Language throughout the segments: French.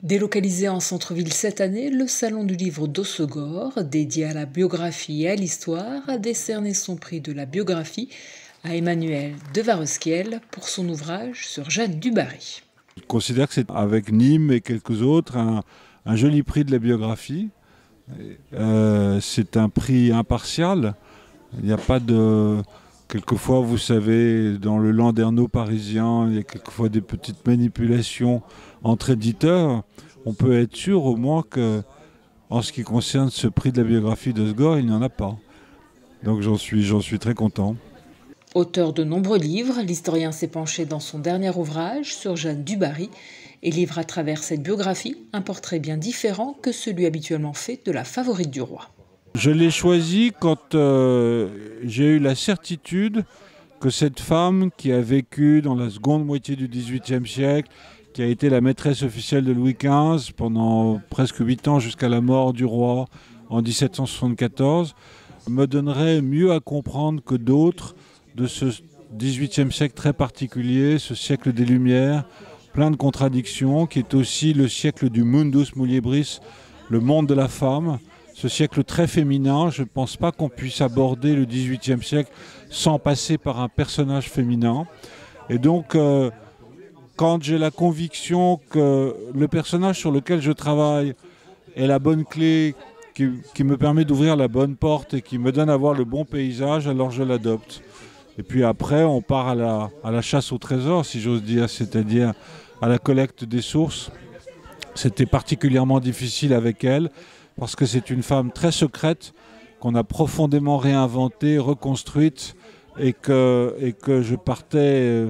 Délocalisé en centre-ville cette année, le Salon du livre d'Hossegor, dédié à la biographie et à l'histoire, a décerné son prix de la biographie à Emmanuel de Vareskiel pour son ouvrage sur Jeanne du Barry. Je considère que c'est, avec Nîmes et quelques autres, un joli prix de la biographie. C'est un prix impartial. Il n'y a pas de... Quelquefois, vous savez, dans le landerneau parisien, il y a quelquefois des petites manipulations entre éditeurs. On peut être sûr au moins que, en ce qui concerne ce prix de la biographie d'Hossegor, il n'y en a pas. Donc j'en suis très content. Auteur de nombreux livres, l'historien s'est penché dans son dernier ouvrage sur Jeanne du Barry et livre à travers cette biographie un portrait bien différent que celui habituellement fait de la favorite du roi. Je l'ai choisi quand j'ai eu la certitude que cette femme qui a vécu dans la seconde moitié du XVIIIe siècle, qui a été la maîtresse officielle de Louis XV pendant presque 8 ans jusqu'à la mort du roi en 1774, me donnerait mieux à comprendre que d'autres de ce XVIIIe siècle très particulier, ce siècle des Lumières, plein de contradictions, qui est aussi le siècle du mundus muliebris, le monde de la femme. Ce siècle très féminin, je ne pense pas qu'on puisse aborder le XVIIIe siècle sans passer par un personnage féminin. Et donc, quand j'ai la conviction que le personnage sur lequel je travaille est la bonne clé qui me permet d'ouvrir la bonne porte et qui me donne à voir le bon paysage, alors je l'adopte. Et puis après, on part à la chasse au trésor, si j'ose dire, c'est-à-dire à la collecte des sources. C'était particulièrement difficile avec elle, parce que c'est une femme très secrète, qu'on a profondément réinventée, reconstruite, et que je partais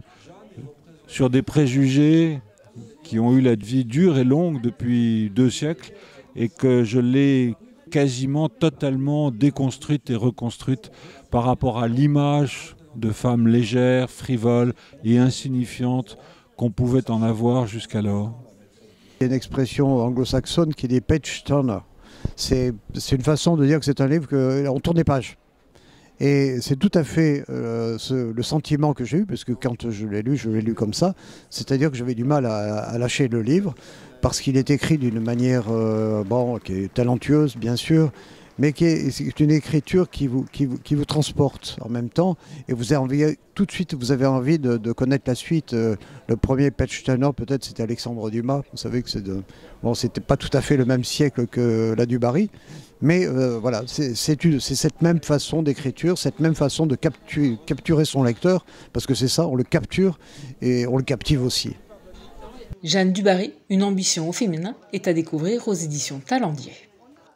sur des préjugés qui ont eu la vie dure et longue depuis 2 siècles, et que je l'ai quasiment totalement déconstruite et reconstruite par rapport à l'image de femmes légères, frivoles et insignifiantes qu'on pouvait en avoir jusqu'alors. Il y a une expression anglo-saxonne qui dit page turner. C'est une façon de dire que c'est un livre qu'on tourne les pages. Et c'est tout à fait le sentiment que j'ai eu, parce que quand je l'ai lu comme ça, c'est-à-dire que j'avais du mal à lâcher le livre, parce qu'il est écrit d'une manière qui est talentueuse, bien sûr, mais c'est une écriture qui vous transporte en même temps, et vous avez envie, tout de suite, vous avez envie de connaître la suite. Le premier page turner, peut-être, c'était Alexandre Dumas. Vous savez que c'était pas tout à fait le même siècle que la du Barry, mais voilà, c'est cette même façon d'écriture, cette même façon de capturer son lecteur, parce que c'est ça, on le capture et on le captive aussi. Jeanne du Barry, une ambition au féminin, est à découvrir aux éditions Talendier.